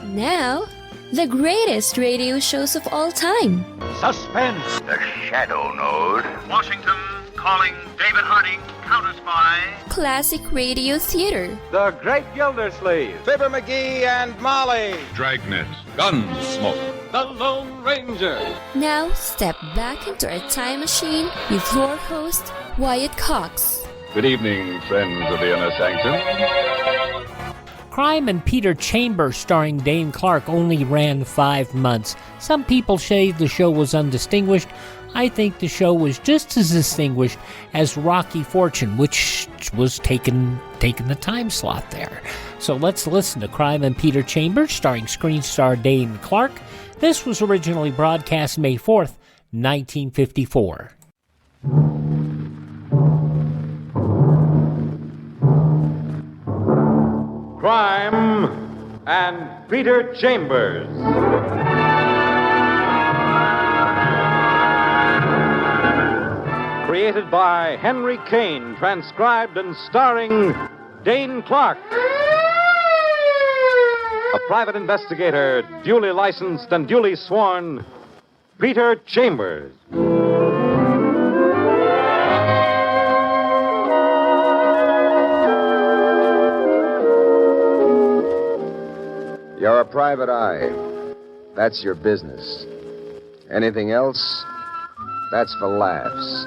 Now, the greatest radio shows of all time. Suspense. The Shadow Node. Washington calling David Harding, counter spy. Classic radio theater. The Great Gildersleeve. Fibber McGee and Molly. Dragnet. Gunsmoke. The Lone Ranger. Now, step back into our time machine with your host, Wyatt Cox. Good evening, friends of the Inner Sanctum. Crime and Peter Chambers, starring Dane Clark, only ran 5 months. Some people say the show was undistinguished. I think the show was just as distinguished as Rocky Fortune, which was taking the time slot there. So let's listen to Crime and Peter Chambers, starring screen star Dane Clark. This was originally broadcast May 4th, 1954. Crime and Peter Chambers. Created by Henry Kane, transcribed and starring Dane Clark. A private investigator, duly licensed and duly sworn, Peter Chambers. You're a private eye. That's your business. Anything else, that's for laughs.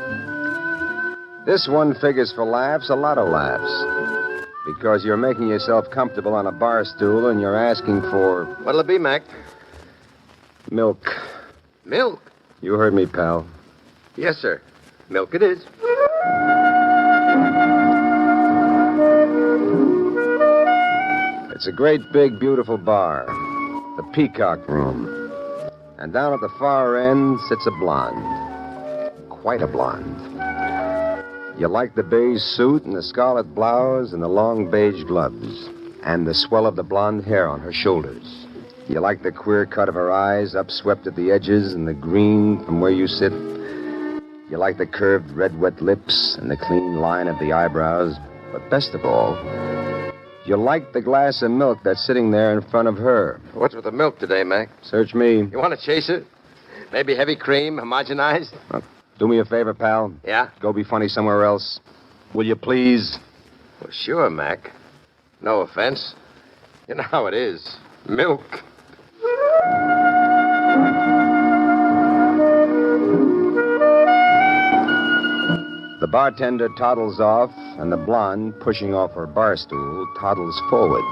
This one figures for laughs, a lot of laughs. Because you're making yourself comfortable on a bar stool and you're asking for... What'll it be, Mac? milk. Milk? You heard me, pal. Yes, sir. Milk it is. It's a great, big, beautiful bar. The Peacock Room. And down at the far end sits a blonde. Quite a blonde. You like the beige suit and the scarlet blouse and the long beige gloves. And the swell of the blonde hair on her shoulders. You like the queer cut of her eyes, upswept at the edges, and the green from where you sit. You like the curved red, wet lips and the clean line of the eyebrows. But best of all, you like the glass of milk that's sitting there in front of her. What's with the milk today, Mac? Search me. You want to chase it? Maybe heavy cream, homogenized? Do me a favor, pal. Yeah? Go be funny somewhere else. Will you please? Well, sure, Mac. No offense. You know how it is. Milk. The bartender toddles off, and the blonde, pushing off her bar stool, toddles forward.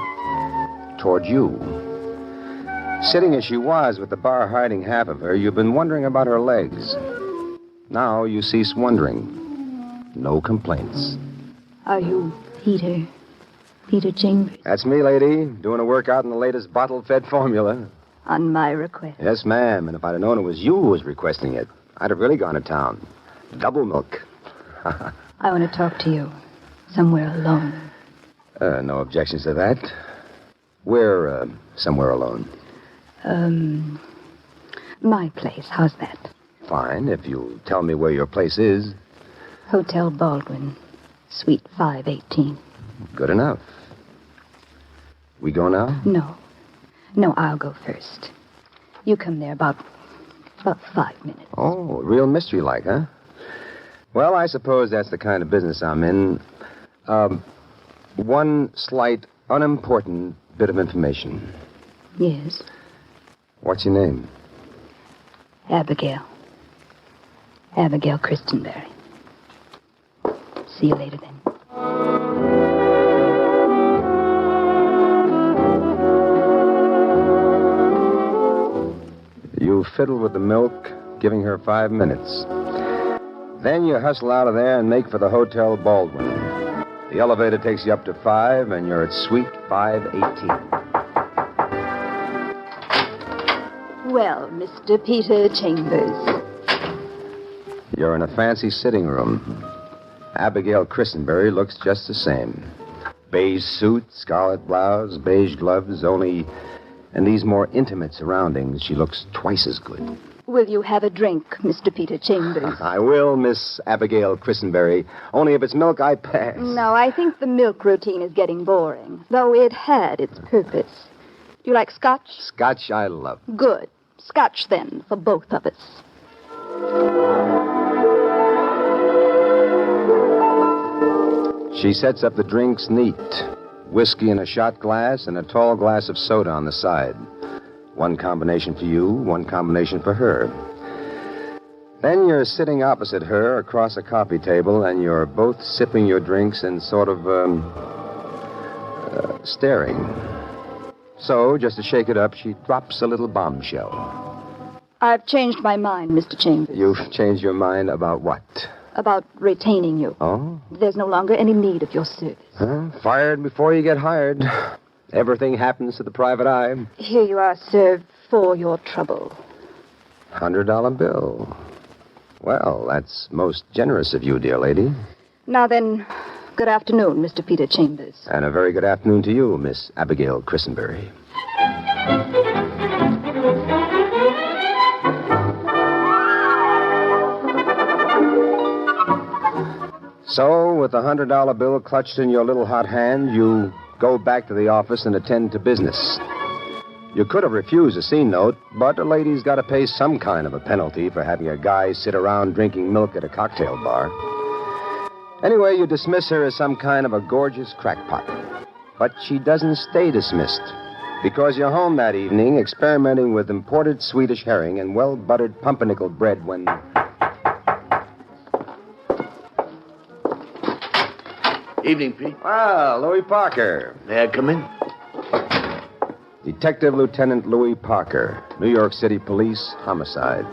Toward you. Sitting as she was with the bar hiding half of her, you've been wondering about her legs. Now you cease wondering. No complaints. Are you Peter Chambers? That's me, lady, doing a workout in the latest bottle-fed formula. On my request. Yes, ma'am, and if I'd have known it was you who was requesting it, I'd have really gone to town. Double milk. I want to talk to you somewhere alone. No objections to that. We're somewhere alone. My place. How's that? Fine, if you'll tell me where your place is. Hotel Baldwin, Suite 518. Good enough. We go now? No, I'll go first. You come there about 5 minutes. Oh, real mystery-like, huh? Well, I suppose that's the kind of business I'm in. One slight, unimportant bit of information. Yes, What's your name? Abigail Christenberry. See you later, then. You fiddle with the milk, giving her 5 minutes. Then you hustle out of there and make for the Hotel Baldwin. The elevator takes you up to 5, and you're at Suite 518. Well, Mr. Peter Chambers. You're in a fancy sitting room. Abigail Christenberry looks just the same. Beige suit, scarlet blouse, beige gloves, only in these more intimate surroundings, she looks twice as good. Will you have a drink, Mr. Peter Chambers? I will, Miss Abigail Christenberry. Only if it's milk, I pass. No, I think the milk routine is getting boring, though it had its purpose. Do you like scotch? Scotch I love. Good. Scotch, then, for both of us. She sets up the drinks neat. Whiskey in a shot glass and a tall glass of soda on the side. One combination for you, one combination for her. Then you're sitting opposite her across a coffee table, and you're both sipping your drinks and sort of, staring. So, just to shake it up, she drops a little bombshell. I've changed my mind, Mr. Chambers. You've changed your mind about what? About retaining you. Oh? There's no longer any need of your service. Huh? Fired before you get hired. Everything happens to the private eye. Here you are, sir, for your trouble. $100 bill. Well, that's most generous of you, dear lady. Now then, good afternoon, Mr. Peter Chambers. And a very good afternoon to you, Miss Abigail Christenberry. So, with the $100 bill clutched in your little hot hand, you go back to the office and attend to business. You could have refused a scene note, but a lady's got to pay some kind of a penalty for having a guy sit around drinking milk at a cocktail bar. Anyway, you dismiss her as some kind of a gorgeous crackpot. But she doesn't stay dismissed, because you're home that evening experimenting with imported Swedish herring and well-buttered pumpernickel bread when... Evening, Pete. Ah, Louis Parker. May I come in? Detective Lieutenant Louis Parker, New York City Police, homicide.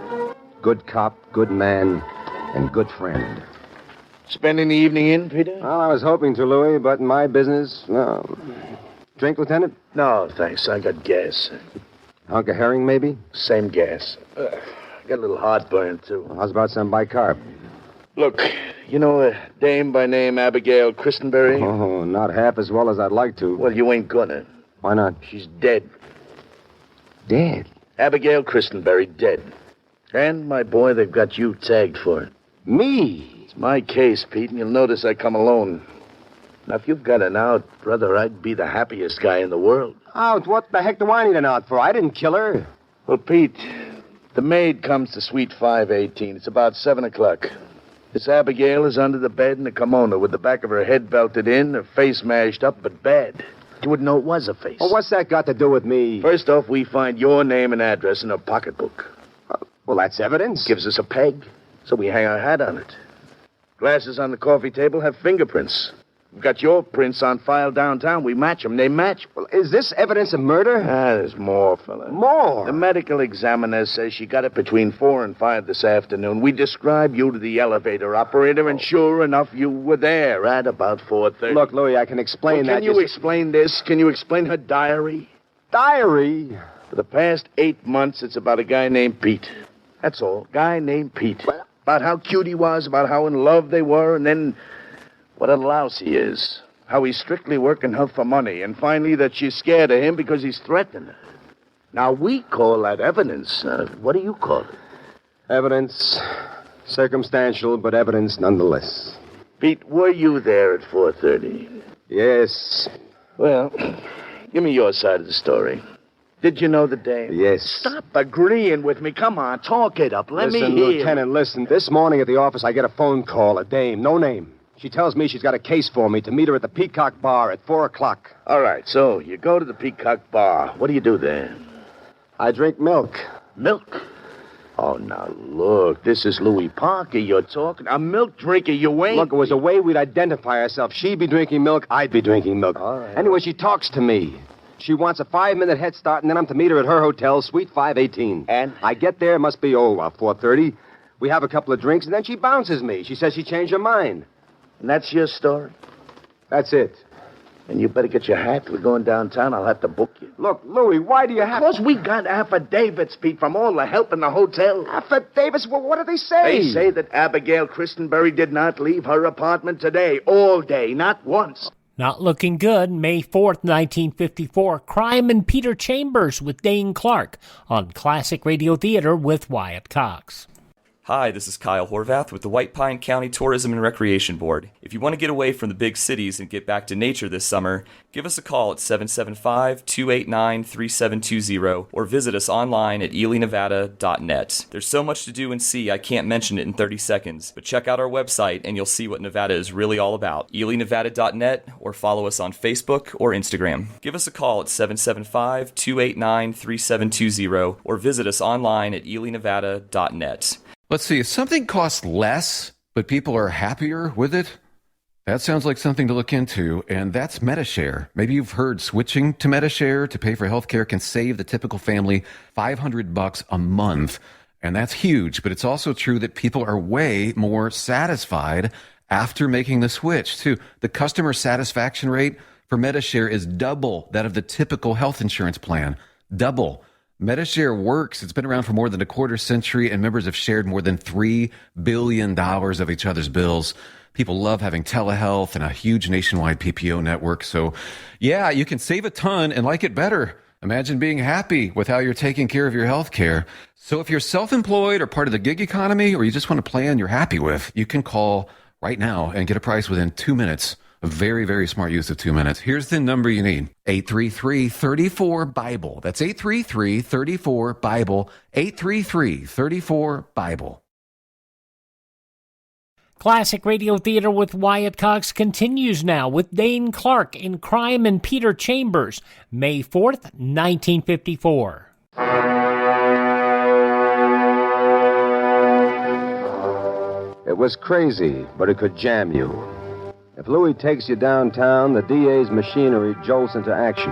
Good cop, good man, and good friend. Spending the evening in, Peter? Well, I was hoping to, Louis, but in my business, no. Drink, Lieutenant? No, thanks. I got gas. Hunk of herring, maybe? Same gas. Got a little heartburn, too. How's about some bicarb? Look, you know a dame by name Abigail Christenberry? Oh, not half as well as I'd like to. Well, you ain't gonna. Why not? She's dead. Dead? Abigail Christenberry, dead. And, my boy, they've got you tagged for it. Me? It's my case, Pete, and you'll notice I come alone. Now, if you've got an out, brother, I'd be the happiest guy in the world. Out? What the heck do I need an out for? I didn't kill her. Well, Pete, the maid comes to Suite 518. It's about 7 o'clock. Miss Abigail is under the bed in a kimono with the back of her head belted in, her face mashed up, but bad. You wouldn't know it was a face. Well, what's that got to do with me? First off, we find your name and address in her pocketbook. Well, that's evidence. Gives us a peg, so we hang our hat on it. Glasses on the coffee table have fingerprints. We've got your prints on file downtown. We match them. They match. Well, is this evidence of murder? There's more, fella. More? The medical examiner says she got it between 4 and 5 this afternoon. We describe you to the elevator operator, and sure enough, you were there at about 4:30. Look, Louis, I can explain that. Can you explain this? Can you explain her diary? Diary? For the past 8 months, it's about a guy named Pete. That's all. Guy named Pete. Well, about how cute he was, about how in love they were, and then what a louse he is. How he's strictly working her for money, and finally that she's scared of him because he's threatening her. Now, we call that evidence. What do you call it? Evidence. Circumstantial, but evidence nonetheless. Pete, were you there at 4:30? Yes. Well, give me your side of the story. Did you know the dame? Yes. Stop agreeing with me. Come on, talk it up. Let Listen, me hear. Lieutenant, listen. This morning at the office, I get a phone call, a dame, no name. She tells me she's got a case for me to meet her at the Peacock Bar at 4 o'clock. All right, so you go to the Peacock Bar. What do you do there? I drink milk. Milk? Oh, now, look, this is Louis Parker you're talking. A milk drinker, you ain't. Look, it was a way we'd identify ourselves. She'd be drinking milk, I'd be drinking milk. All right. Anyway, she talks to me. She wants a 5-minute head start, and then I'm to meet her at her hotel, Suite 518. And? I get there, must be, 4:30. We have a couple of drinks, and then she bounces me. She says she changed her mind. And that's your story? That's it. And you better get your hat. We're going downtown. I'll have to book you. Look, Louis, why do you have... Because we got affidavits, Pete, from all the help in the hotel. Affidavits? Well, what do they say? They say that Abigail Christenberry did not leave her apartment today, all day, not once. Not looking good. May 4th, 1954. Crime and Peter Chambers with Dane Clark on Classic Radio Theater with Wyatt Cox. Hi, this is Kyle Horvath with the White Pine County Tourism and Recreation Board. If you want to get away from the big cities and get back to nature this summer, give us a call at 775-289-3720 or visit us online at elinevada.net. There's so much to do and see I can't mention it in 30 seconds, but check out our website and you'll see what Nevada is really all about. elinevada.net or follow us on Facebook or Instagram. Give us a call at 775-289-3720 or visit us online at elinevada.net. Let's see, if something costs less, but people are happier with it, that sounds like something to look into, and that's MediShare. Maybe you've heard switching to MediShare to pay for healthcare can save the typical family $500 a month, and that's huge, but it's also true that people are way more satisfied after making the switch, too. The customer satisfaction rate for MediShare is double that of the typical health insurance plan. Double. MediShare works. It's been around for more than a quarter century, and members have shared more than $3 billion of each other's bills. People love having telehealth and a huge nationwide PPO network. So, yeah, you can save a ton and like it better. Imagine being happy with how you're taking care of your health care. So if you're self-employed or part of the gig economy, or you just want a plan you're happy with, you can call right now and get a price within 2 minutes. A very, very smart use of 2 minutes. Here's the number you need. 833-34-BIBLE. That's 833-34-BIBLE. 833-34-BIBLE. Classic Radio Theater with Wyatt Cox continues now with Dane Clark in Crime and Peter Chambers, May 4th, 1954. It was crazy, but it could jam you. If Louis takes you downtown, the DA's machinery jolts into action.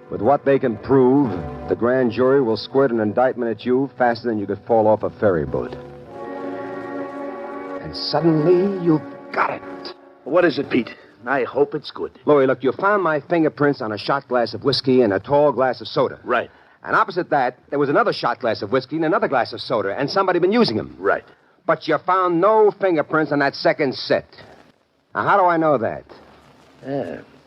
With what they can prove, the grand jury will squirt an indictment at you faster than you could fall off a ferry boat. And suddenly, you've got it. What is it, Pete? I hope it's good. Louis, look, you found my fingerprints on a shot glass of whiskey and a tall glass of soda. Right. And opposite that, there was another shot glass of whiskey and another glass of soda, and somebody been using them. Right. But you found no fingerprints on that second set. Now, how do I know that?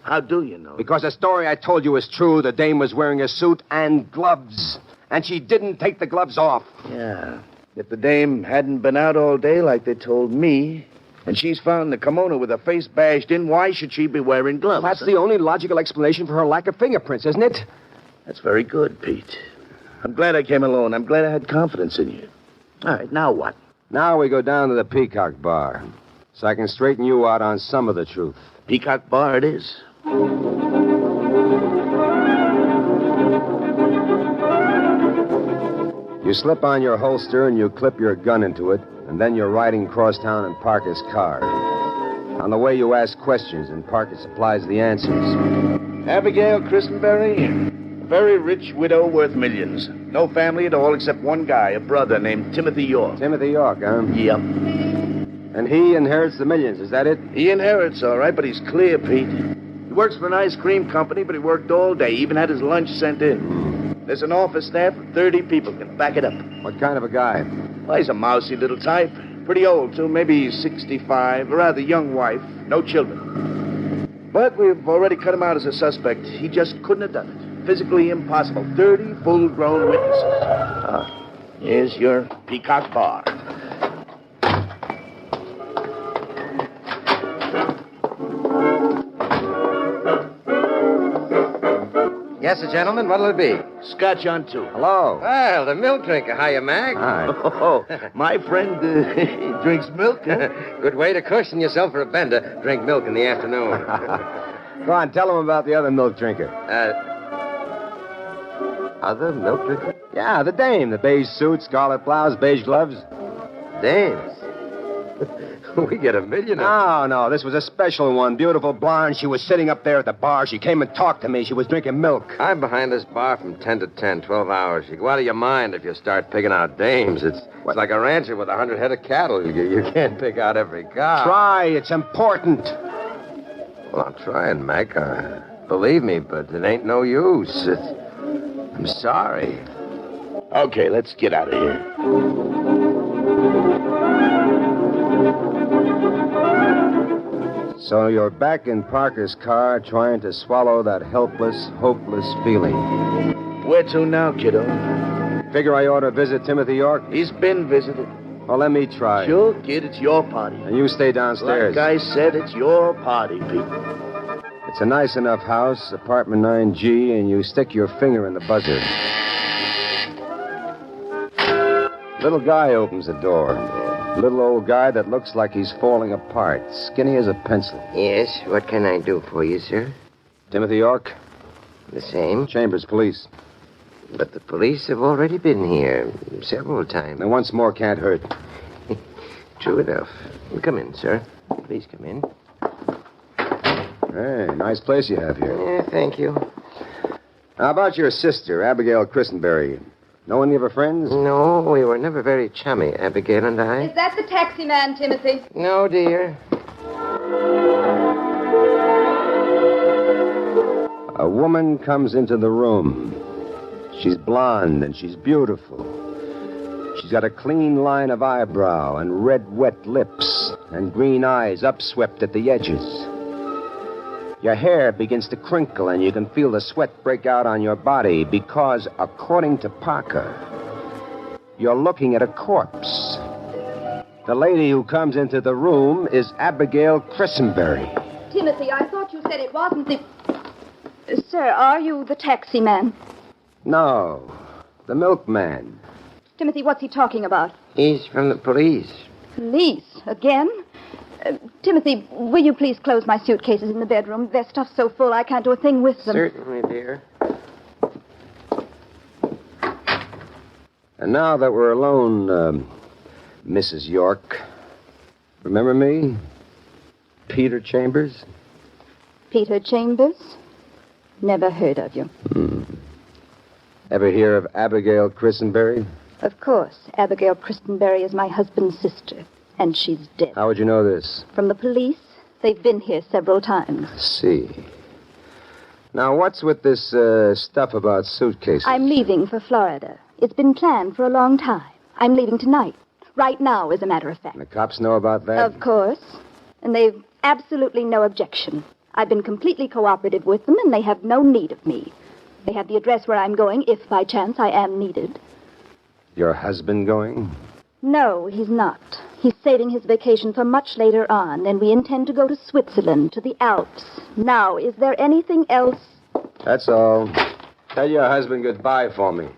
How do you know? Because the story I told you is true. The dame was wearing a suit and gloves. And she didn't take the gloves off. Yeah. If the dame hadn't been out all day like they told me, and she's found the kimono with her face bashed in, why should she be wearing gloves? That's the only logical explanation for her lack of fingerprints, isn't it? That's very good, Pete. I'm glad I came alone. I'm glad I had confidence in you. All right, now what? Now we go down to the Peacock Bar, so I can straighten you out on some of the truth. Peacock Bar it is. You slip on your holster and you clip your gun into it, and then you're riding across town in Parker's car. On the way, you ask questions, and Parker supplies the answers. Abigail Christenberry, a very rich widow worth millions. No family at all except one guy, a brother named Timothy York. Timothy York, huh? Yep. And he inherits the millions, is that it? He inherits, all right, but he's clear, Pete. He works for an ice cream company, but he worked all day, even had his lunch sent in. There's an office staff of 30 people can back it up. What kind of a guy? Well, he's a mousy little type. Pretty old, too. Maybe 65. A rather young wife. No children. But we've already cut him out as a suspect. He just couldn't have done it. Physically impossible. 30 full-grown witnesses. Here's your Peacock Bar. Yes, sir, gentlemen, what'll it be? Scotch on 2. Hello. Well, the milk drinker. Hiya, Mac. Hi. Oh, my friend drinks milk, huh? Good way to cushion yourself for a bender. Drink milk in the afternoon. Go on, tell him about the other milk drinker. Other milk drinker? Yeah, the dame. The beige suit, scarlet blouse, beige gloves. Dames. We get $1 million. No, this was a special one. Beautiful blonde. She was sitting up there at the bar. She came and talked to me. She was drinking milk. I'm behind this bar from 10 to 10, 12 hours. You go out of your mind if you start picking out dames. It's like a rancher with 100 head of cattle. You can't pick out every cow. Try. It's important. Well, I'm trying, Mac. Believe me, but it ain't no use. I'm sorry. Okay, let's get out of here. So you're back in Parker's car trying to swallow that helpless, hopeless feeling. Where to now, kiddo? Figure I ought to visit Timothy York? He's been visited. Well, let me try. Sure, kid, it's your party. And you stay downstairs. Like I said, it's your party, Pete. It's a nice enough house, apartment 9G, and you stick your finger in the buzzer. Little guy opens the door. Little old guy that looks like he's falling apart, skinny as a pencil. Yes, what can I do for you, sir? Timothy York? The same. Chambers Police. But the police have already been here several times. And once more can't hurt. True enough. Come in, sir. Please come in. Hey, nice place you have here. Yeah, thank you. How about your sister, Abigail Christenberry? Know any of her friends? No, we were never very chummy, Abigail and I. Is that the taxi man, Timothy? No, dear. A woman comes into the room. She's blonde and she's beautiful. She's got a clean line of eyebrow and red, wet lips and green eyes upswept at the edges. Your hair begins to crinkle and you can feel the sweat break out on your body because, according to Parker, you're looking at a corpse. The lady who comes into the room is Abigail Christenberry. Timothy, I thought you said it wasn't the... Sir, are you the taxi man? No, the milkman. Timothy, what's he talking about? He's from the police. Police? Again? Timothy, will you please close my suitcases in the bedroom? Their stuff's so full I can't do a thing with them. Certainly, dear. And now that we're alone, Mrs. York, remember me? Peter Chambers? Peter Chambers? Never heard of you. Ever hear of Abigail Christenberry? Of course. Abigail Christenberry is my husband's sister, and she's dead. How would you know this? From the police. They've been here several times. I see. Now, what's with this stuff about suitcases? I'm leaving for Florida. It's been planned for a long time. I'm leaving tonight. Right now, as a matter of fact. And the cops know about that? Of course. And they've absolutely no objection. I've been completely cooperative with them, and they have no need of me. They have the address where I'm going, if by chance I am needed. Your husband going? No, he's not. He's saving his vacation for much later on, and we intend to go to Switzerland, to the Alps. Now, is there anything else? That's all. Tell your husband goodbye for me.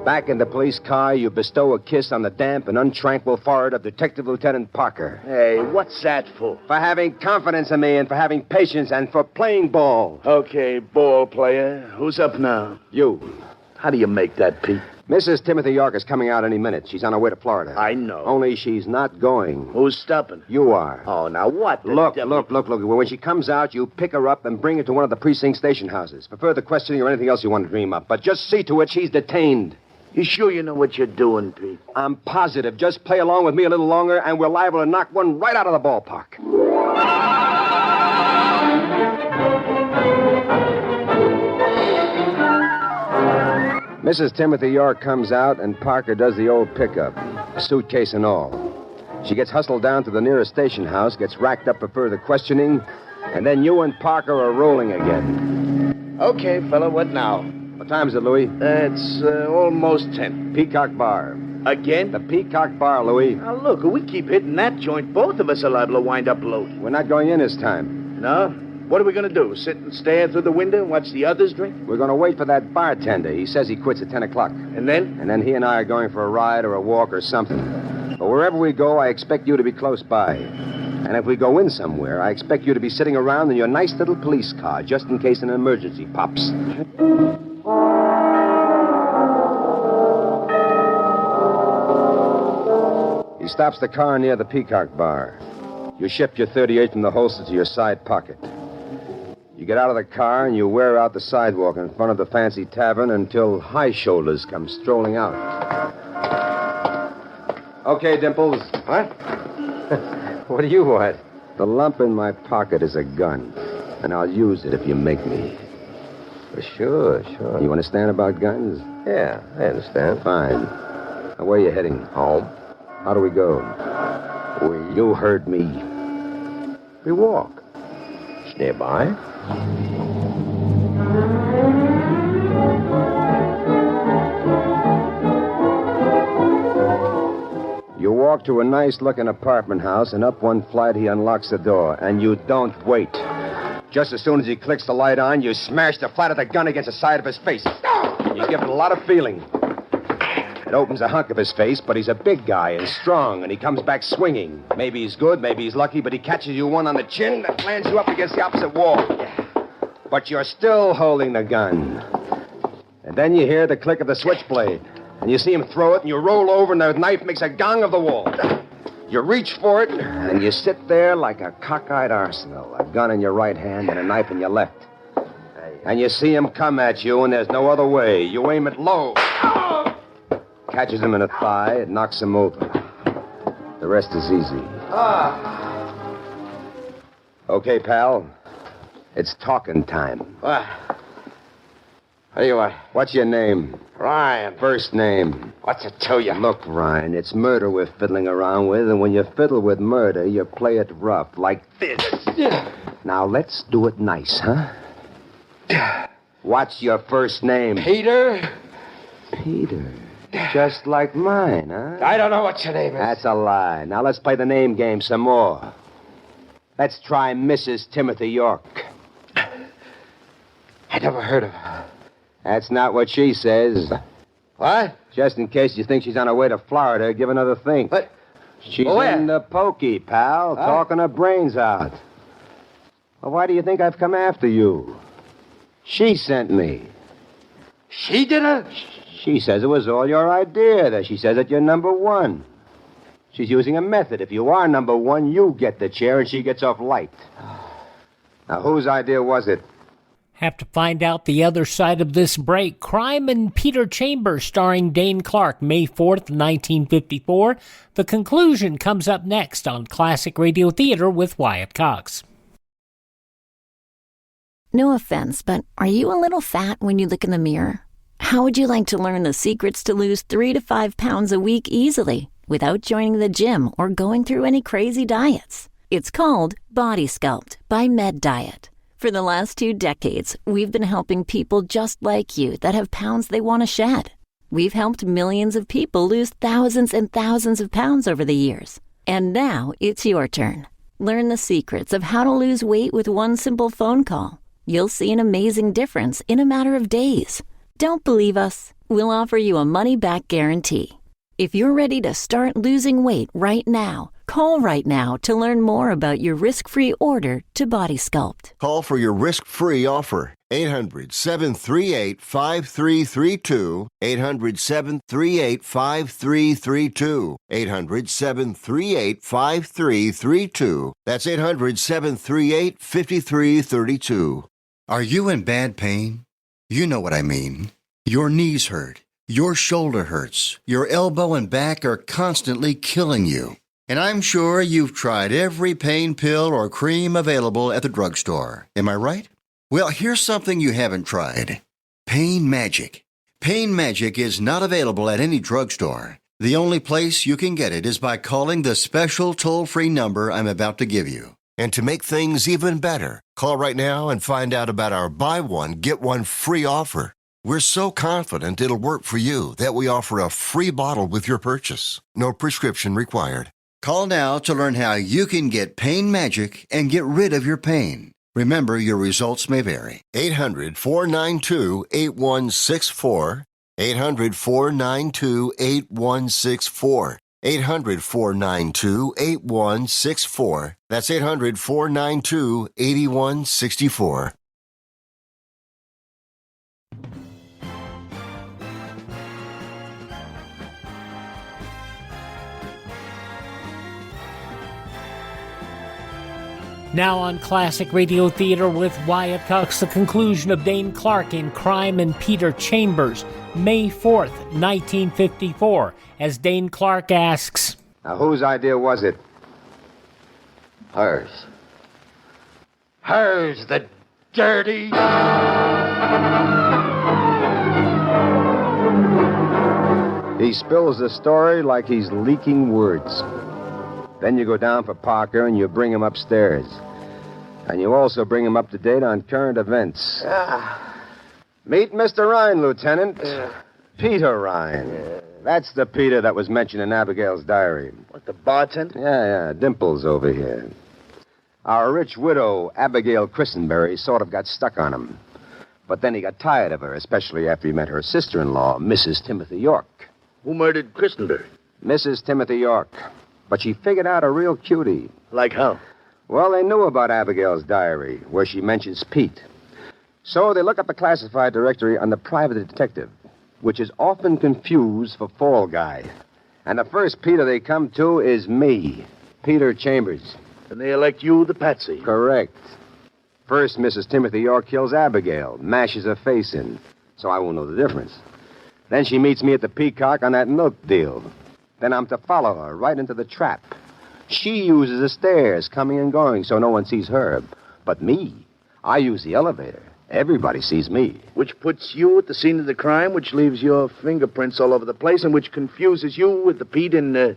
Back in the police car, you bestow a kiss on the damp and untranquil forehead of Detective Lieutenant Parker. Hey, what's that for? For having confidence in me and for having patience and for playing ball. Okay, ball player. Who's up now? You. How do you make that, Pete? Mrs. Timothy York is coming out any minute. She's on her way to Florida. I know. Only she's not going. Who's stopping? You are. Oh, now what? Look. When she comes out, you pick her up and bring her to one of the precinct station houses for further questioning or anything else you want to dream up. But just see to it she's detained. You sure you know what you're doing, Pete? I'm positive. Just play along with me a little longer, and we're liable to knock one right out of the ballpark. Mrs. Timothy York comes out, and Parker does the old pickup, suitcase and all. She gets hustled down to the nearest station house, gets racked up for further questioning, and then you and Parker are rolling again. Okay, fella, what now? What time is it, Louis? It's almost 10. Peacock Bar. Again? The Peacock Bar, Louis. Now, look, if we keep hitting that joint, both of us are liable to wind up loaded. We're not going in this time. No? What are we going to do? Sit and stare through the window and watch the others drink? We're going to wait for that bartender. He says he quits at 10 o'clock. And then? And then he and I are going for a ride or a walk or something. But wherever we go, I expect you to be close by. And if we go in somewhere, I expect you to be sitting around in your nice little police car, just in case an emergency pops. He stops the car near the Peacock Bar. You shift your .38 from the holster to your side pocket. You get out of the car and you wear out the sidewalk in front of the fancy tavern until High Shoulders come strolling out. Okay, Dimples. What? What do you want? The lump in my pocket is a gun, and I'll use it if you make me. Sure. You understand about guns? Yeah, I understand. Fine. Now, where are you heading? Home. How do we go? You heard me. We walk. It's nearby. walk to a nice-looking apartment house, and up one flight he unlocks the door, and you don't wait. Just as soon as he clicks the light on, you smash the flat of the gun against the side of his face. You give it a lot of feeling. It opens a hunk of his face, but he's a big guy and strong, and he comes back swinging. Maybe he's good, maybe he's lucky, but he catches you one on the chin that lands you up against the opposite wall. But you're still holding the gun. And then you hear the click of the switchblade, and you see him throw it, and you roll over, and the knife makes a gong of the wall. You reach for it, and you sit there like a cockeyed arsenal, a gun in your right hand and a knife in your left. And you see him come at you, and there's no other way. You aim it low. Catches him in the thigh, it knocks him over. The rest is easy. Okay, pal. It's talking time. What? What do you want? What's your name? Ryan. First name. What's it to you? Look, Ryan, it's murder we're fiddling around with, and when you fiddle with murder, you play it rough, like this. Now, let's do it nice, huh? What's your first name? Peter. Peter. Just like mine, huh? I don't know what your name is. That's a lie. Now, let's play the name game some more. Let's try Mrs. Timothy York. I never heard of her. That's not what she says. What? Just in case you think she's on her way to Florida, give another think. What? She's Where? in the pokey, pal, talking her brains out. Well, why do you think I've come after you? She sent me. She did it? She says it was all your idea, that she says that you're number one. She's using a method. If you are number one, you get the chair and she gets off light. Now, whose idea was it? Have to find out the other side of this break. Crime and Peter Chambers, starring Dane Clark, May 4th, 1954. The conclusion comes up next on Classic Radio Theater with Wyatt Cox. No offense, but are you a little fat when you look in the mirror? How would you like to learn the secrets to lose 3 to 5 pounds a week easily without joining the gym or going through any crazy diets? It's called Body Sculpt by Med Diet. For the last 2 decades, we've been helping people just like you that have pounds they want to shed. We've helped millions of people lose thousands and thousands of pounds over the years. And now it's your turn. Learn the secrets of how to lose weight with one simple phone call. You'll see an amazing difference in a matter of days. Don't believe us? We'll offer you a money-back guarantee. If you're ready to start losing weight right now, call right now to learn more about your risk-free order to Body Sculpt. Call for your risk-free offer. 800-738-5332. 800-738-5332. 800-738-5332. That's 800-738-5332. Are you in bad pain? You know what I mean. Your knees hurt. Your shoulder hurts. Your elbow and back are constantly killing you. And I'm sure you've tried every pain pill or cream available at the drugstore. Am I right? Well, here's something you haven't tried. Pain Magic. Pain Magic is not available at any drugstore. The only place you can get it is by calling the special toll-free number I'm about to give you. And to make things even better, call right now and find out about our buy one, get one free offer. We're so confident it'll work for you that we offer a free bottle with your purchase. No prescription required. Call now to learn how you can get Pain Magic and get rid of your pain. Remember, your results may vary. 800-492-8164. 800-492-8164. 800-492-8164. That's 800-492-8164. Now on Classic Radio Theater with Wyatt Cox, the conclusion of Dane Clark in Crime and Peter Chambers, May 4th, 1954, as Dane Clark asks, Now, whose idea was it? Hers. Hers, the dirty... He spills the story like he's leaking words. Then you go down for Parker and you bring him upstairs. And you also bring him up to date on current events. Meet Mr. Ryan, Lieutenant. Peter Ryan. That's the Peter that was mentioned in Abigail's diary. What, the bartender? Yeah, Dimples over here. Our rich widow, Abigail Christenberry, sort of got stuck on him. But then he got tired of her, especially after he met her sister-in-law, Mrs. Timothy York. Who murdered Christenberry? Mrs. Timothy York. But she figured out a real cutie. Like how? Well, they knew about Abigail's diary, where she mentions Pete. So they look up the classified directory on the private detective, which is often confused for Fall Guy. And the first Peter they come to is me, Peter Chambers. And they elect you the patsy. Correct. First, Mrs. Timothy York kills Abigail, mashes her face in, so I won't know the difference. Then she meets me at the Peacock on that milk deal. Then I'm to follow her right into the trap. She uses the stairs, coming and going, so no one sees her. But me, I use the elevator. Everybody sees me. Which puts you at the scene of the crime, which leaves your fingerprints all over the place, and which confuses you with the Pete in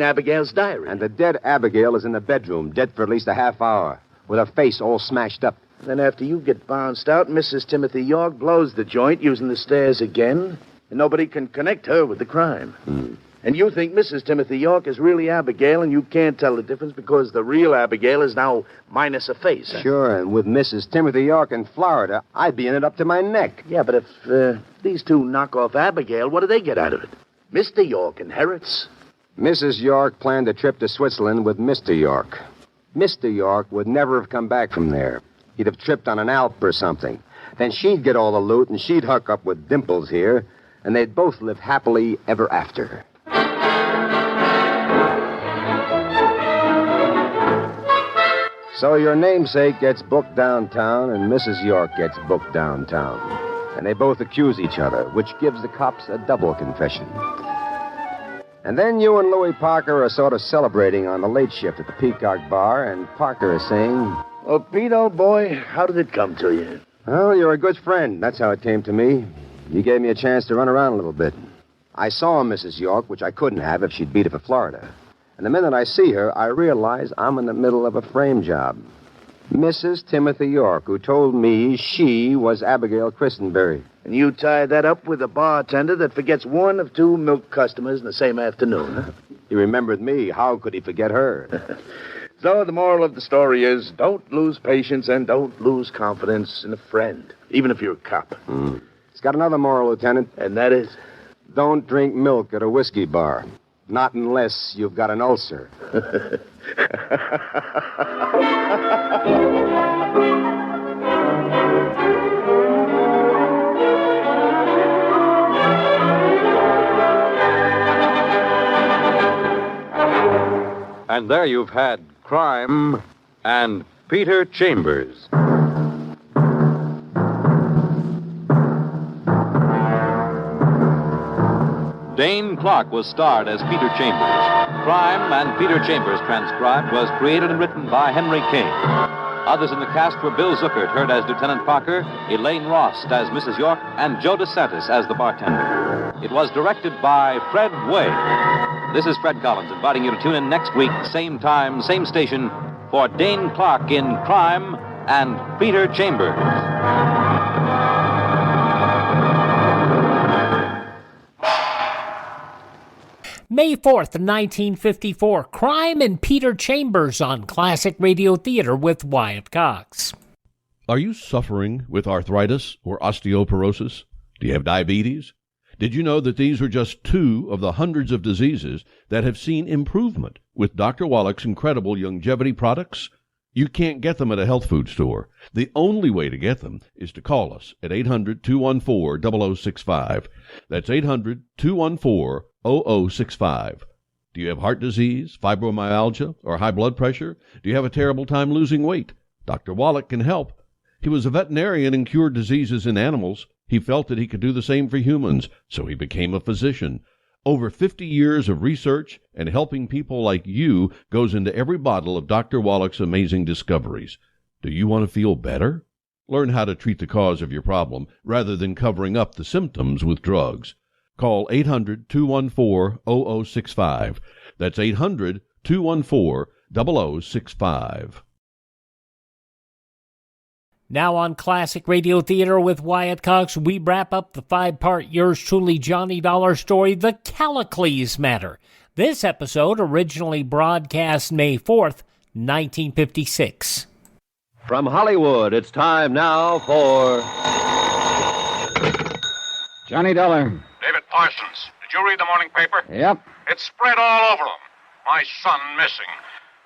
Abigail's diary. And the dead Abigail is in the bedroom, dead for at least a half hour, with her face all smashed up. Then after you get bounced out, Mrs. Timothy York blows the joint using the stairs again, and nobody can connect her with the crime. And you think Mrs. Timothy York is really Abigail, and you can't tell the difference because the real Abigail is now minus a face. Sure, and with Mrs. Timothy York in Florida, I'd be in it up to my neck. Yeah, but if these two knock off Abigail, what do they get out of it? Mr. York inherits. Mrs. York planned a trip to Switzerland with Mr. York. Mr. York would never have come back from there. He'd have tripped on an Alp or something. Then she'd get all the loot, and she'd hook up with Dimples here, and they'd both live happily ever after. So your namesake gets booked downtown, and Mrs. York gets booked downtown. And they both accuse each other, which gives the cops a double confession. And then you and Louis Parker are sort of celebrating on the late shift at the Peacock Bar, and Parker is saying, "Well, Pete, old boy, how did it come to you?" "Well, you're a good friend. That's how it came to me. You gave me a chance to run around a little bit. I saw Mrs. York, which I couldn't have if she'd beat it for Florida. And the minute I see her, I realize I'm in the middle of a frame job. Mrs. Timothy York, who told me she was Abigail Christenberry." And you tied that up with a bartender that forgets one of two milk customers in the same afternoon, huh? He remembered me. How could he forget her? So the moral of the story is, don't lose patience and don't lose confidence in a friend, even if you're a cop. It's got another moral, Lieutenant. And that is? Don't drink milk at a whiskey bar. Not unless you've got an ulcer. And there you've had Crime and Peter Chambers. Dane Clark was starred as Peter Chambers. Crime and Peter Chambers, transcribed, was created and written by Henry Kane. Others in the cast were Bill Zuckert, heard as Lieutenant Parker, Elaine Rost as Mrs. York, and Joe DeSantis as the bartender. It was directed by Fred Way. This is Fred Collins, inviting you to tune in next week, same time, same station, for Dane Clark in Crime and Peter Chambers. May 4th, 1954, Crime and Peter Chambers on Classic Radio Theater with Wyatt Cox. Are you suffering with arthritis or osteoporosis? Do you have diabetes? Did you know that these are just two of the hundreds of diseases that have seen improvement with Dr. Wallach's incredible longevity products? You can't get them at a health food store. The only way to get them is to call us at 800-214-0065. That's 800-214-0065. Do you have heart disease, fibromyalgia, or high blood pressure? Do you have a terrible time losing weight? Dr. Wallach can help. He was a veterinarian and cured diseases in animals. He felt that he could do the same for humans, so he became a physician. Over 50 years of research and helping people like you goes into every bottle of Dr. Wallach's amazing discoveries. Do you want to feel better? Learn how to treat the cause of your problem rather than covering up the symptoms with drugs. Call 800-214-0065. That's 800-214-0065. Now on Classic Radio Theater with Wyatt Cox, we wrap up the 5-part Yours Truly Johnny Dollar story, The Callicles Matter. This episode originally broadcast May 4th, 1956. From Hollywood, it's time now for... Johnny Dollar. David Parsons, did you read the morning paper? Yep. It's spread all over them. My son missing.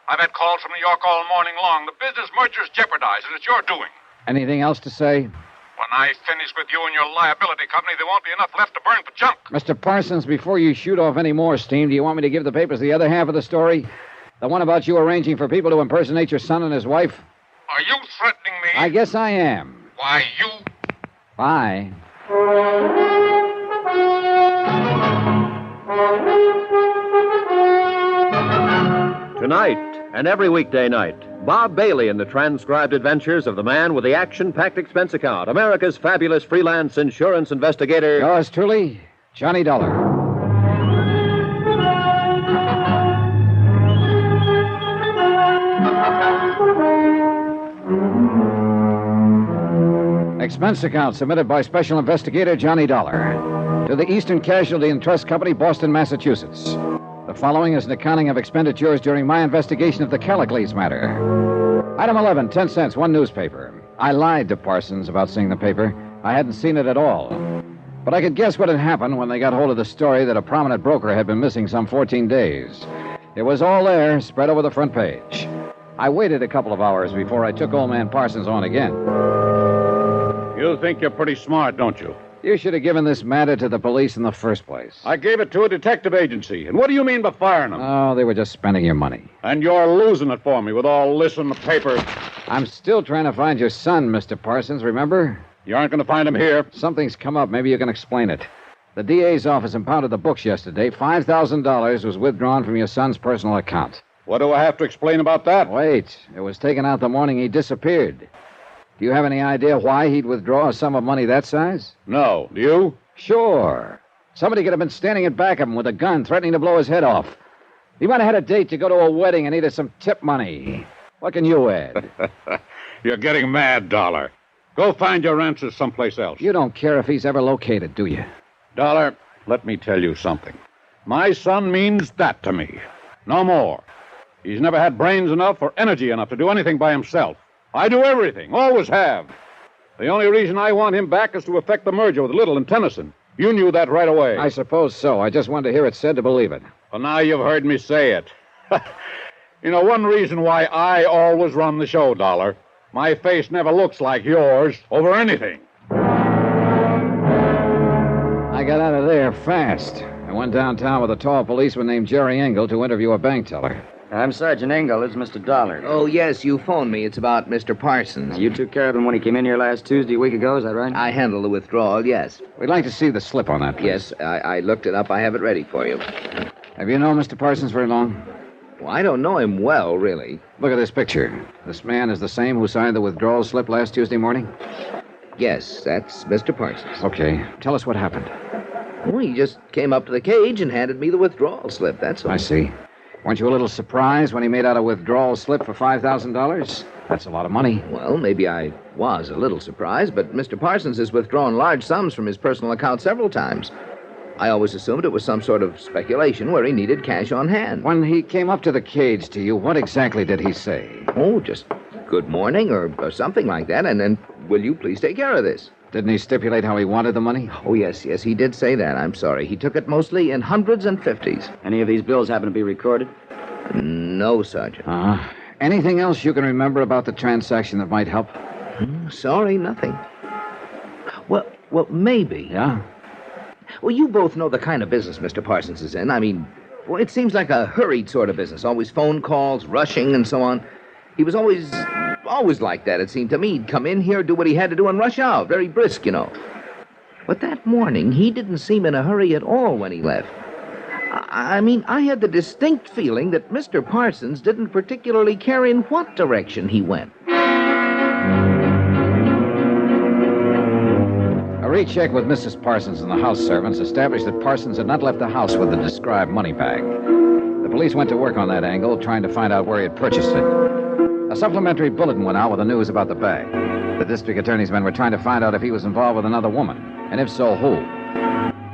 I've had calls from New York all morning long. The business merger's jeopardized, and it's your doing. Anything else to say? When I finish with you and your liability company, there won't be enough left to burn for junk. Mr. Parsons, before you shoot off any more steam, do you want me to give the papers the other half of the story? The one about you arranging for people to impersonate your son and his wife? Are you threatening me? I guess I am. Why, you... Bye. Tonight and every weekday night, Bob Bailey in the transcribed adventures of the man with the action-packed expense account, America's fabulous freelance insurance investigator. Yours truly, Johnny Dollar. Expense account submitted by Special Investigator Johnny Dollar to the Eastern Casualty and Trust Company, Boston, Massachusetts. The following is an accounting of expenditures during my investigation of the Callicles Matter. Item 11, 10 cents, one newspaper. I lied to Parsons about seeing the paper. I hadn't seen it at all. But I could guess what had happened when they got hold of the story that a prominent broker had been missing some 14 days. It was all there, spread over the front page. I waited a couple of hours before I took old man Parsons on again. You think you're pretty smart, don't you? You should have given this matter to the police in the first place. I gave it to a detective agency. And what do you mean by firing them? Oh, they were just spending your money. And you're losing it for me with all this in the paper. I'm still trying to find your son, Mr. Parsons, remember? You aren't going to find him here. Something's come up. Maybe you can explain it. The DA's office impounded the books yesterday. $5,000 was withdrawn from your son's personal account. What do I have to explain about that? Wait. It was taken out the morning he disappeared. Do you have any idea why he'd withdraw a sum of money that size? No. Do you? Sure. Somebody could have been standing in back of him with a gun, threatening to blow his head off. He might have had a date to go to a wedding and needed some tip money. What can you add? You're getting mad, Dollar. Go find your answers someplace else. You don't care if he's ever located, do you? Dollar, let me tell you something. My son means that to me. No more. He's never had brains enough or energy enough to do anything by himself. I do everything, always have. The only reason I want him back is to effect the merger with Little and Tennyson. You knew that right away. I suppose so. I just wanted to hear it said to believe it. Well, now you've heard me say it. You know, one reason why I always run the show, Dollar. My face never looks like yours over anything. I got out of there fast. I went downtown with a tall policeman named Jerry Engel to interview a bank teller. I'm Sergeant Engel. This is Mr. Dollar. Oh, yes, you phoned me. It's about Mr. Parsons. You took care of him when he came in here last Tuesday, a week ago, is that right? I handled the withdrawal, yes. We'd like to see the slip on that, please. Yes, I looked it up. I have it ready for you. Have you known Mr. Parsons very long? Well, I don't know him well, really. Look at this picture. This man is the same who signed the withdrawal slip last Tuesday morning? Yes, that's Mr. Parsons. Okay. Tell us what happened. Well, he just came up to the cage and handed me the withdrawal slip, that's all. I see. Weren't you a little surprised when he made out a withdrawal slip for $5,000? That's a lot of money. Well, maybe I was a little surprised, but Mr. Parsons has withdrawn large sums from his personal account several times. I always assumed it was some sort of speculation where he needed cash on hand. When he came up to the cage to you, what exactly did he say? Oh, just good morning or something like that, and then, will you please take care of this? Didn't he stipulate how he wanted the money? Oh, yes, he did say that. I'm sorry. He took it mostly in hundreds and fifties. Any of these bills happen to be recorded? No, Sergeant. Anything else you can remember about the transaction that might help? Sorry, nothing. Well, maybe. Yeah? Well, you both know the kind of business Mr. Parsons is in. I mean, well, it seems like a hurried sort of business. Always phone calls, rushing, and so on. He was always like that, it seemed to me. He'd come in here, do what he had to do, and rush out. Very brisk, you know. But that morning, he didn't seem in a hurry at all when he left. I mean, I had the distinct feeling that Mr. Parsons didn't particularly care in what direction he went. A recheck with Mrs. Parsons and the house servants established that Parsons had not left the house with the described money bag. The police went to work on that angle, trying to find out where he had purchased it. A supplementary bulletin went out with the news about the bag. The district attorney's men were trying to find out if he was involved with another woman, and if so, who.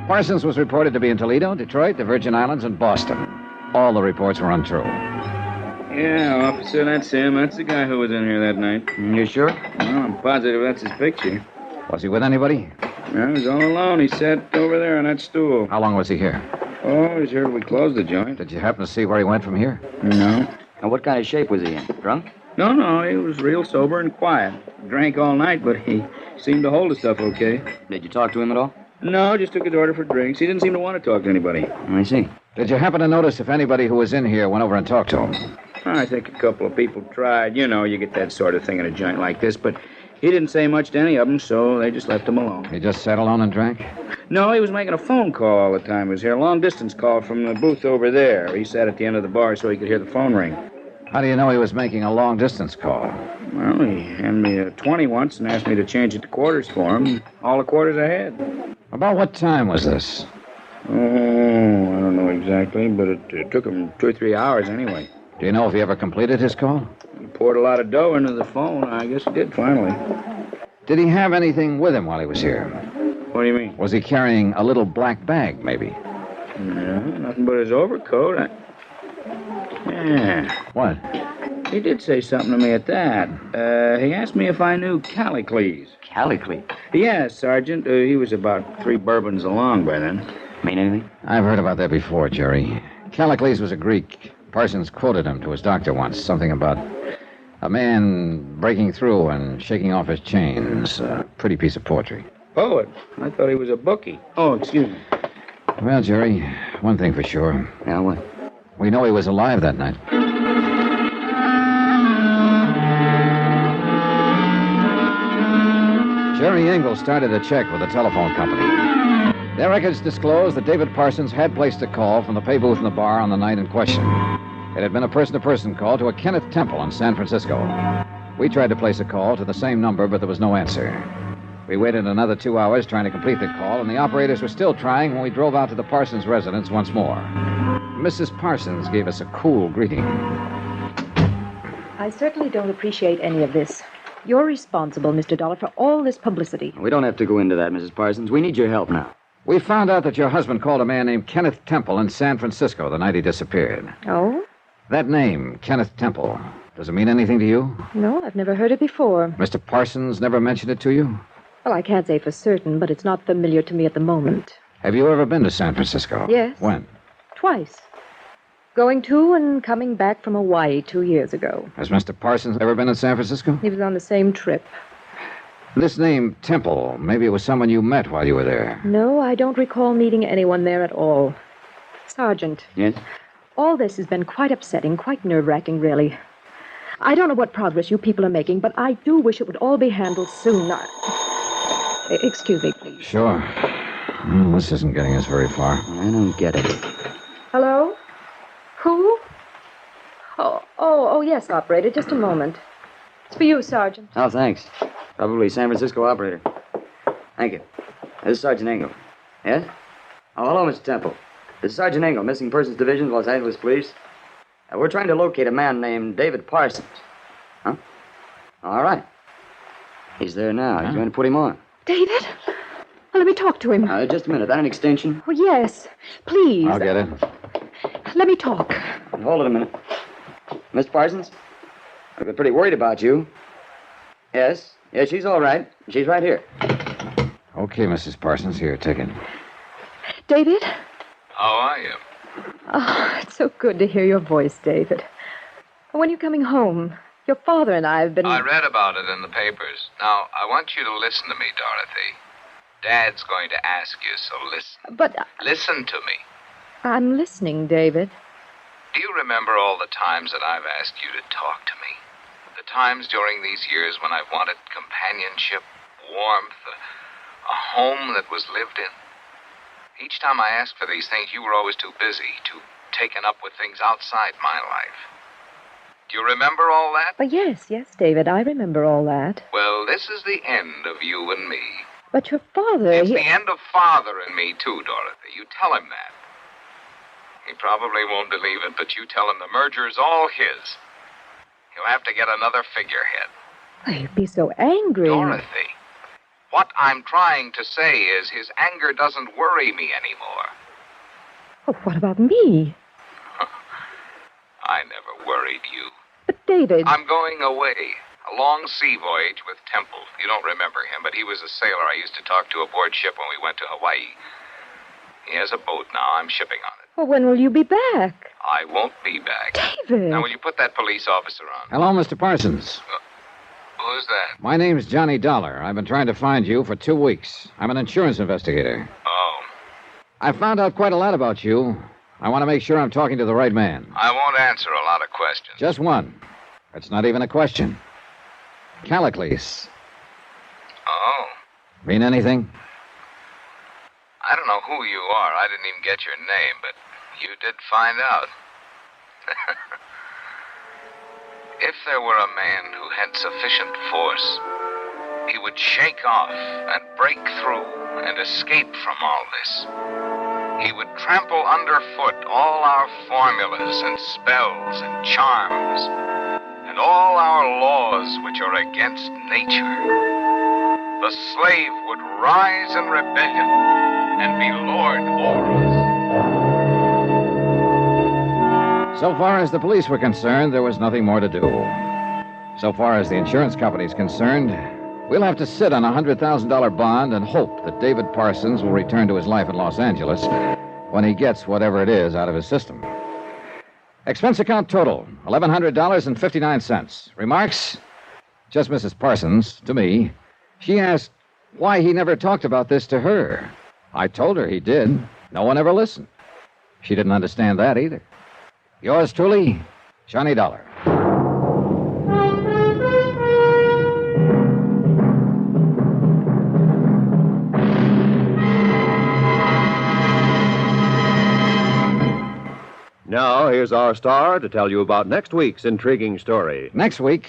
Parsons was reported to be in Toledo, Detroit, the Virgin Islands, and Boston. All the reports were untrue. Yeah, officer, that's him. That's the guy who was in here that night. You sure? Well, I'm positive that's his picture. Was he with anybody? No, he was all alone. He sat over there on that stool. How long was he here? Oh, he was here till we closed the joint. Did you happen to see where he went from here? No. And what kind of shape was he in? Drunk? No, he was real sober and quiet. Drank all night, but he seemed to hold his stuff okay. Did you talk to him at all? No, just took his order for drinks. He didn't seem to want to talk to anybody. I see. Did you happen to notice if anybody who was in here went over and talked to him? I think a couple of people tried. You know, you get that sort of thing in a joint like this, but he didn't say much to any of them, so they just left him alone. He just sat alone and drank? No, he was making a phone call all the time. He was here, a long-distance call from the booth over there. He sat at the end of the bar so he could hear the phone ring. How do you know he was making a long-distance call? Well, he handed me a 20 once and asked me to change it to quarters for him. All the quarters I had. About what time was this? Oh, I don't know exactly, but it took him 2 or 3 hours anyway. Do you know if he ever completed his call? He poured a lot of dough into the phone. I guess he did finally. Did he have anything with him while he was here? What do you mean? Was he carrying a little black bag, maybe? No, nothing but his overcoat. Yeah. What? He did say something to me at that. He asked me if I knew Callicles. Callicles? Yes, Sergeant. He was about 3 bourbons along by then. Mean anything? I've heard about that before, Jerry. Callicles was a Greek. Parsons quoted him to his doctor once. Something about a man breaking through and shaking off his chains. A pretty piece of poetry. Poet? I thought he was a bookie. Oh, excuse me. Well, Jerry, one thing for sure. Yeah, what? We know he was alive that night. Jerry Engel started a check with the telephone company. Their records disclosed that David Parsons had placed a call from the pay booth in the bar on the night in question. It had been a person-to-person call to a Kenneth Temple in San Francisco. We tried to place a call to the same number, but there was no answer. We waited another 2 hours trying to complete the call, and the operators were still trying when we drove out to the Parsons residence once more. Mrs. Parsons gave us a cool greeting. I certainly don't appreciate any of this. You're responsible, Mr. Dollar, for all this publicity. We don't have to go into that, Mrs. Parsons. We need your help now. We found out that your husband called a man named Kenneth Temple in San Francisco the night he disappeared. Oh? That name, Kenneth Temple, does it mean anything to you? No, I've never heard it before. Mr. Parsons never mentioned it to you? Well, I can't say for certain, but it's not familiar to me at the moment. Have you ever been to San Francisco? Yes. When? Twice. Going to and coming back from Hawaii 2 years ago. Has Mr. Parsons ever been in San Francisco? He was on the same trip. This name, Temple, maybe it was someone you met while you were there. No, I don't recall meeting anyone there at all. Sergeant. Yes? All this has been quite upsetting, quite nerve-wracking, really. I don't know what progress you people are making, but I do wish it would all be handled soon. Excuse me, please. Sure. Well, this isn't getting us very far. I don't get it. Hello? Who? Oh, yes, operator. Just a moment. It's for you, Sergeant. Oh, thanks. Probably San Francisco operator. Thank you. This is Sergeant Engel. Yes? Oh, hello, Mr. Temple. This is Sergeant Engel, Missing Persons Division, Los Angeles Police. We're trying to locate a man named David Parsons. Huh? All right. He's there now. He's going to put him on. David? Well, let me talk to him. Just a minute. That an extension? Oh, yes. Please. I'll get it. Let me talk. Hold it a minute. Mr. Parsons? I've been pretty worried about you. Yes? Yes, she's all right. She's right here. Okay, Mrs. Parsons. Here, take it. David? How are you? Oh, it's so good to hear your voice, David. When are you coming home? Your father and I have been... I read about it in the papers. Now, I want you to listen to me, Dorothy. Dad's going to ask you, so listen. But... Listen to me. I'm listening, David. Do you remember all the times that I've asked you to talk to me? The times during these years when I've wanted companionship, warmth, a home that was lived in? Each time I asked for these things, you were always too busy, too taken up with things outside my life. Do you remember all that? Oh, yes, David, I remember all that. Well, this is the end of you and me. But your father... It's the end of Father and me, too, Dorothy. You tell him that. He probably won't believe it, but you tell him the merger's all his. He'll have to get another figurehead. Why, you'd be so angry. Dorothy, what I'm trying to say is his anger doesn't worry me anymore. Oh, what about me? I never worried you. But, David... I'm going away. A long sea voyage with Temple. You don't remember him, but he was a sailor I used to talk to aboard ship when we went to Hawaii. He has a boat now. I'm shipping on it. Well, when will you be back? I won't be back. David! Now, will you put that police officer on? Hello, Mr. Parsons. Who's that? My name's Johnny Dollar. I've been trying to find you for 2 weeks. I'm an insurance investigator. Oh. I found out quite a lot about you. I want to make sure I'm talking to the right man. I won't answer a lot of questions. Just one. It's not even a question. Callicles. Oh. Mean anything? I don't know who you are. I didn't even get your name, but you did find out. If there were a man who had sufficient force, he would shake off and break through and escape from all this. He would trample underfoot all our formulas and spells and charms, and all our laws which are against nature. The slave would rise in rebellion and be lord over us. So far as the police were concerned, there was nothing more to do. So far as the insurance company's concerned, we'll have to sit on a $100,000 bond and hope that David Parsons will return to his life in Los Angeles when he gets whatever it is out of his system. Expense account total, $1,100.59. Remarks? Just Mrs. Parsons, to me. She asked why he never talked about this to her. I told her he did. No one ever listened. She didn't understand that either. Yours truly, Johnny Dollar. Now, here's our star to tell you about next week's intriguing story. Next week,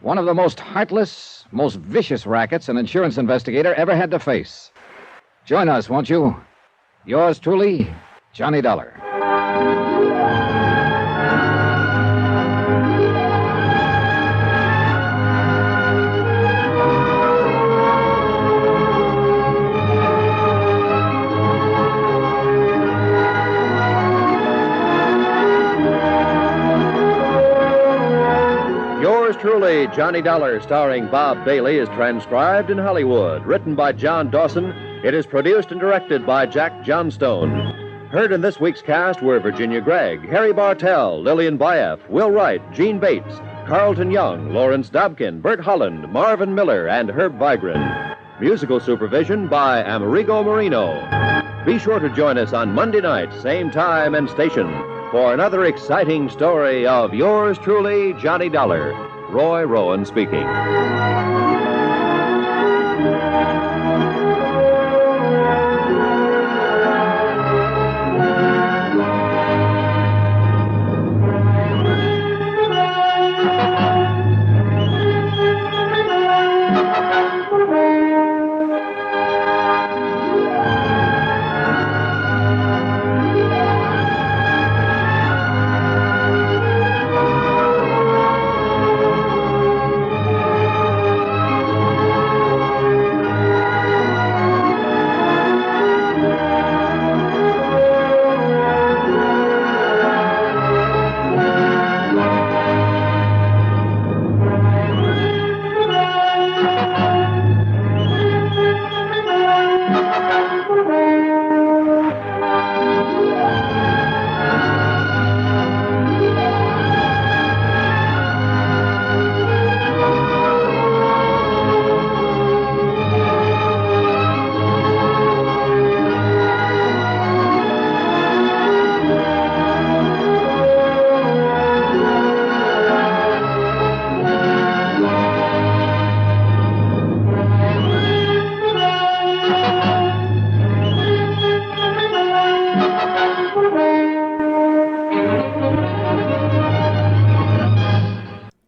one of the most heartless, most vicious rackets an insurance investigator ever had to face. Join us, won't you? Yours truly, Johnny Dollar. Yours truly, Johnny Dollar, starring Bob Bailey, is transcribed in Hollywood. Written by John Dawson, it is produced and directed by Jack Johnstone. Heard in this week's cast were Virginia Gregg, Harry Bartell, Lillian Bayef, Will Wright, Gene Bates, Carlton Young, Lawrence Dobkin, Bert Holland, Marvin Miller, and Herb Vigran. Musical supervision by Amerigo Marino. Be sure to join us on Monday night, same time and station, for another exciting story of yours truly, Johnny Dollar. Roy Rowan speaking.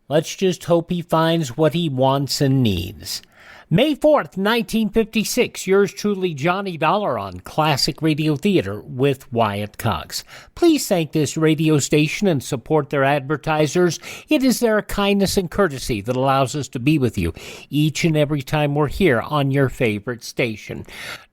Let's just hope he finds what he wants and needs. May 4th, 1956, yours truly, Johnny Dollar on Classic Radio Theater with Wyatt Cox. Please thank this radio station and support their advertisers. It is their kindness and courtesy that allows us to be with you each and every time we're here on your favorite station.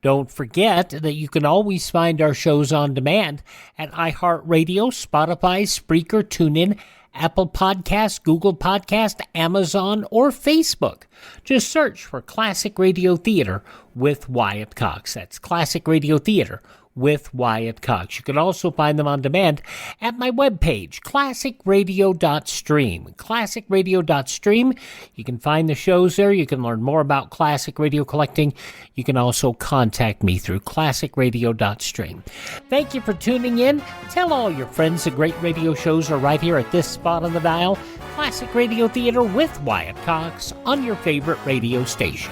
Don't forget that you can always find our shows on demand at iHeartRadio, Spotify, Spreaker, TuneIn, Apple Podcast, Google Podcast, Amazon, or Facebook. Just search for Classic Radio Theater with Wyatt Cox. That's Classic Radio Theater with Wyatt Cox. You can also find them on demand at my webpage, classicradio.stream. Classicradio.stream. You can find the shows there. You can learn more about classic radio collecting. You can also contact me through classicradio.stream. Thank you for tuning in. Tell all your friends the great radio shows are right here at this spot on the dial. Classic Radio Theater with Wyatt Cox on your favorite radio station.